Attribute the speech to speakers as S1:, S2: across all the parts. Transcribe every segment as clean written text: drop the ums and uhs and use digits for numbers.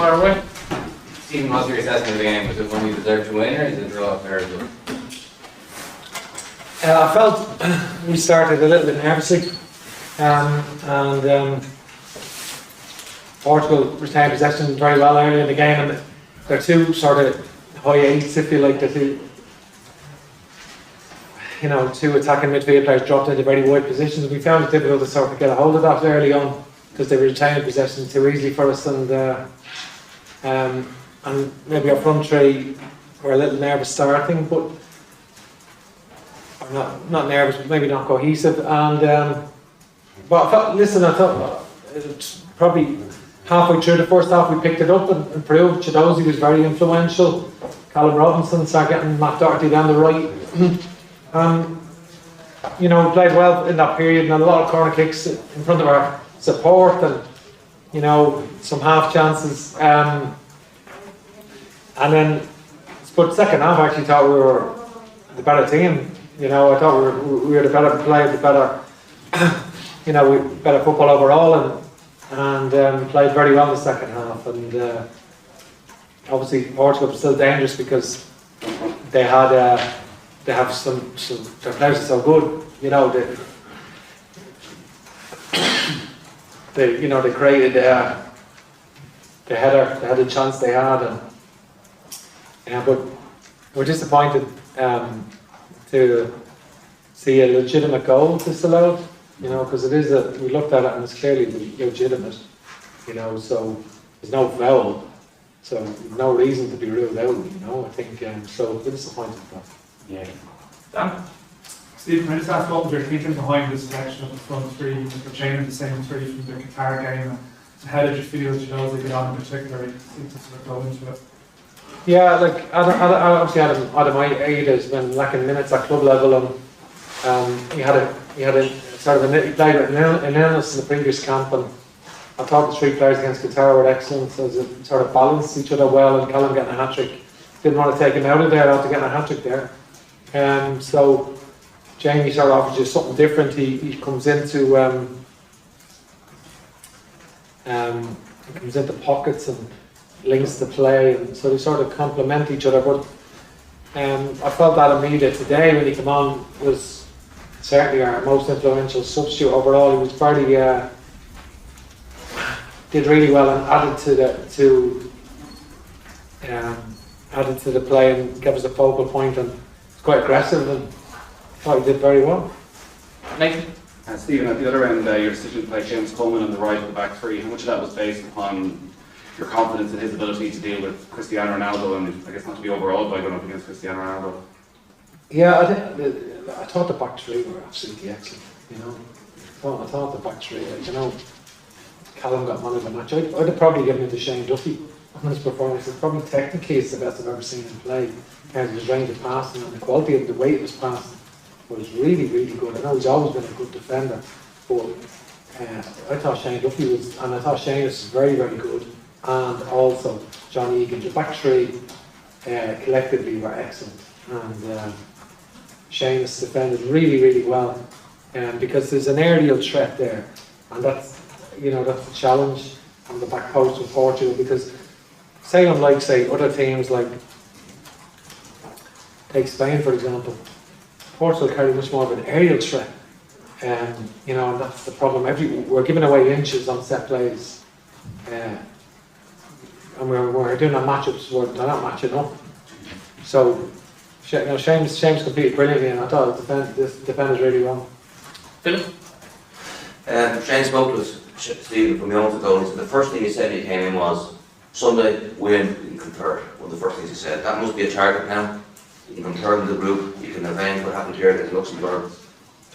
S1: far away. Stephen, what's your assessment of the game? Was it one you deserved to win, or is it a draw fair as well?
S2: I felt we started a little bit nervously, and Portugal retained possession very well early in the game, and they're two sort of high eights, if you like, the two. Two attacking midfield players dropped into very wide positions. We found it difficult to sort of get a hold of that early on because they were retaining possession too easily for us, and maybe our front three were a little nervous starting, but not nervous, but maybe not cohesive. And but I thought probably halfway through the first half we picked it up and improved. Chidozie was very influential. Callum Robinson started getting Matt Doherty down the right. We played well in that period, and a lot of corner kicks in front of our support, and some half chances. And then, but second half, I actually thought we were the better team. I thought we were the better player, the better, better football overall, and played very well in the second half. And obviously, Portugal was still dangerous because they had. They have some their players are so good, they created the header, they had the chance they had, but we're disappointed to see a legitimate goal disallowed, because we looked at it and it's clearly legitimate, so there's no foul, so no reason to be ruled out, I think, so we're disappointed with that.
S3: Yeah. Dan? Stephen, I just asked what was your thinking behind the selection of the front three, Mr. Chain and the same three from the Qatar game, and how did you feel as they get on in particular? You seem to sort of go into it.
S2: Yeah, obviously Adam Aid has been lacking minutes at club level, and he had a sort of he played with an illness in the previous camp, and I thought the three players against Qatar were excellent, so it sort of balanced each other well, and Callum getting a hat-trick. Didn't want to take him out of there after getting a hat-trick there. So Jamie sort of offers you something different. He comes into pockets and links to play, and so they sort of complement each other. But I felt that Amida today, when he came on, was certainly our most influential substitute overall. He was very did really well and added to the play and gave us a focal point, and quite aggressive, and thought he did very well.
S1: Nathan?
S4: Stephen, at the other end, your decision to play James Coleman on the right of the back three, how much of that was based upon your confidence in his ability to deal with Cristiano Ronaldo, and I guess not to be overawed by going up against Cristiano Ronaldo?
S2: Yeah, I thought the back three were absolutely excellent. I thought the back three, Callum got man of the match. I'd have probably given it to Shane Duffy on his performance. Probably technically it's the best I've ever seen him play. In terms of his range of passing and the quality of the way it was passing was really, really good. I know he's always been a good defender, but I thought Shane Duffy was, and I thought Shane was very, very good, and also John Egan. The back three collectively were excellent, and Shane has defended really, really well, because there's an aerial threat there, and that's the challenge on the back post of Portugal, because unlike other teams like take Spain for example, Portugal carry much more of an aerial threat, and that's the problem. We're giving away inches on set plays, and we're doing our matchups where they're not matching up. So Shane's competed brilliantly, and I thought this defended really well.
S1: Philip?
S5: Shane spoke to us, Stephen, from your own goals. The first thing he said when he came in was, Sunday, win, you can third. One of the first things he said. That must be a target now. You can third in the group, you can avenge what happened here against Luxembourg.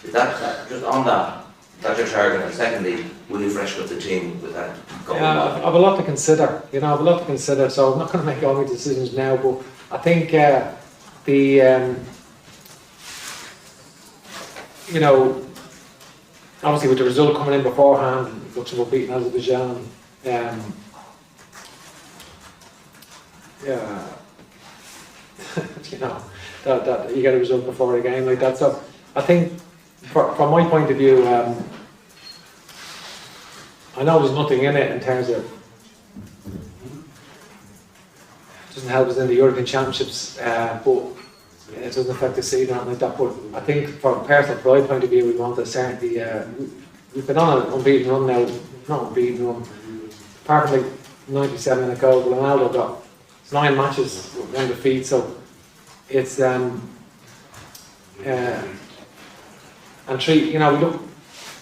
S5: Is that just on that, that's your target? And secondly, will you freshen up the team with that goal?
S2: Yeah, I have a lot to consider. I have a lot to consider, so I'm not going to make all my decisions now, but I think obviously with the result coming in beforehand, Luxembourg beating Azerbaijan, that you get a result before a game like that. So I think, from my point of view, I know there's nothing in it in terms of doesn't help us in the European Championships, but it doesn't affect the seed or anything like that. But I think from a personal pride point of view, we want to certainly, we've been on an unbeaten run now, not unbeaten run, apart from like 97 in a goal, Ronaldo got 9 matches with 1 defeat, so it's, and 3, you know, we look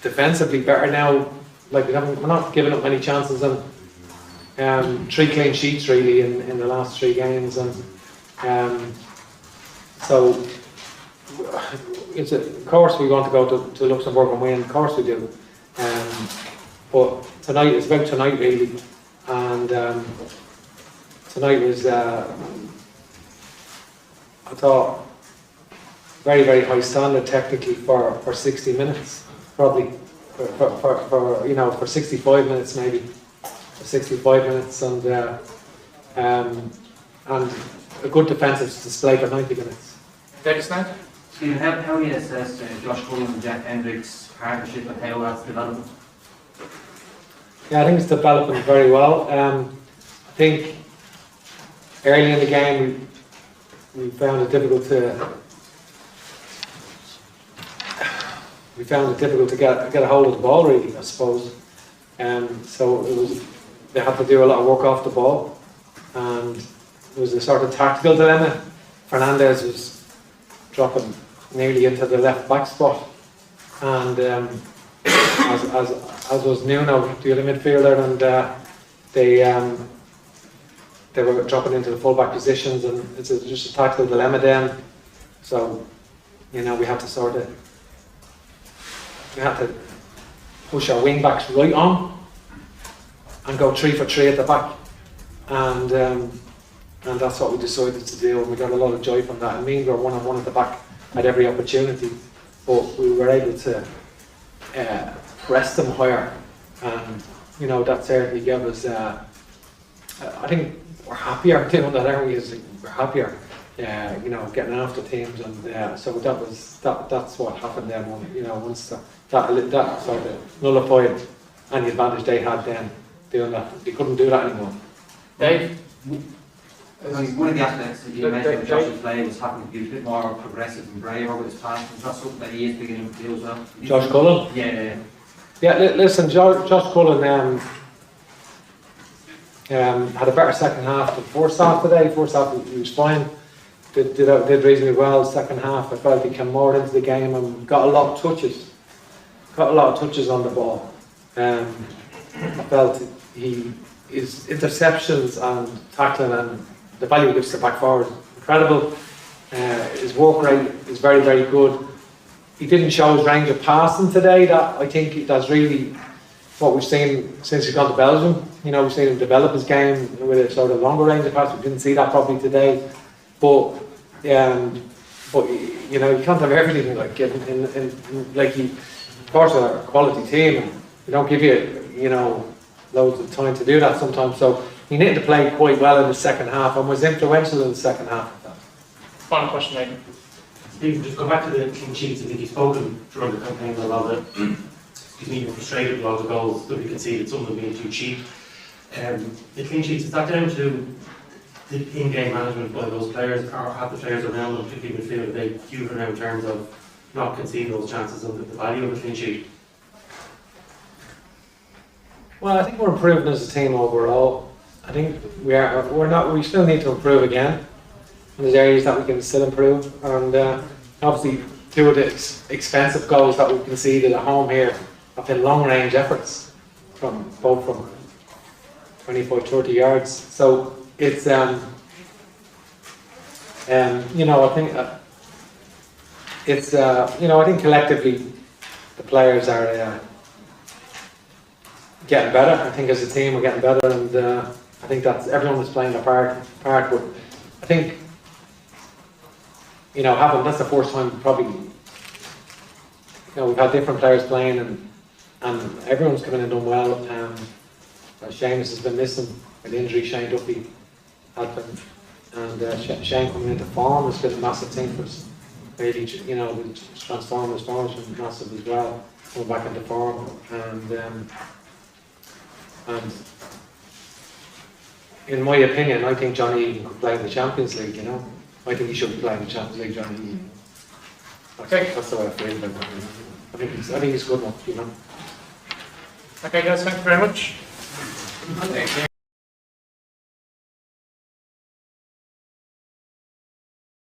S2: defensively better now, like we're not giving up many chances, and 3 clean sheets really in the last 3 games, and so it's of course we want to go to Luxembourg and win, of course we do, but tonight, it's about tonight really, and tonight was, I thought, very, very high standard technically for 60 minutes, probably for you know, for 65 minutes maybe, for 65 minutes, and a good defensive display for 90 minutes.
S6: Stephen, how do you assess Josh Cullen and Jack Hendrick's partnership and how that's developing?
S2: Yeah, I think it's developing very well. I think early in the game we found it difficult to get a hold of the ball really, I suppose. So they had to do a lot of work off the ball, and it was a sort of tactical dilemma. Fernandez was dropping nearly into the left back spot, and as was Nuno, the other midfielder, and they were dropping into the full back positions, and it's just a tactical dilemma then. So, you know, we had to push our wing backs right on and go 3 for 3 at the back, and that's what we decided to do, and we got a lot of joy from that. I mean, we were 1-on-1 at the back at every opportunity, but we were able to press them higher, and you know, that certainly gave us. I think we're happier doing that, aren't we? We're happier, you know, getting after teams, and so that's what happened then. You know, once that sort of nullified any advantage they had then doing that, they couldn't do that anymore.
S1: Dave?
S6: One of the aspects that you mentioned with Josh's play was having to be a bit more progressive and braver with his passing. Is that something that he is beginning to do as well?
S2: Josh Cullen?
S6: Yeah.
S2: Listen, Josh Cullen had a better second half than first half today. First half he was fine, did reasonably well. Second half I felt he came more into the game and got a lot of touches. On the ball. I felt his interceptions and tackling and the value he gives to back forward incredible. His work rate is very, very good. He didn't show his range of passing today. That I think that's really what we've seen since he's gone to Belgium. You know, we've seen him develop his game with a sort of longer range of pass. We didn't see that probably today, but you know, you can't have everything like of course, we're a quality team, and we don't give you know, loads of time to do that sometimes. So he needed to play quite well in the second half and was influential in the second half.
S3: Final question, Megan.
S7: Stephen, just go back to the clean sheets. I think you've spoken during the campaign a lot of you're frustrated with all the goals that we conceded, some of them being too cheap. The clean sheets, is that down to the in-game management by those players, or have the players around them, particularly midfield, they huge now in terms of not conceding those chances and the value of a clean sheet?
S2: Well, I think we're improving as a team overall. I think we still need to improve again. And there's areas that we can still improve, and obviously 2 of the expensive goals that we conceded at home here have been long range efforts from 25-30 yards. So it's you know, I think it's you know, I think collectively the players are getting better. I think as a team we're getting better, and I think that's everyone is playing their part. But I think, you know, that's the first time probably, you know, we've had different players playing, and everyone's come in and done well. Seamus has been missing an injury. Shane Duffy had been, and Shane coming into form has been a massive thing for us. Really, you know, transforming his form has been massive as well. Coming back into form, and in my opinion, I think Johnny Egan could play in the Champions League, you know. I think he should be playing in the Champions League, Johnny Egan.
S8: Okay.
S2: That's the way I feel about that, you know. I think he's good enough, you know.
S8: Okay, guys, thank you very much.
S1: Thank you.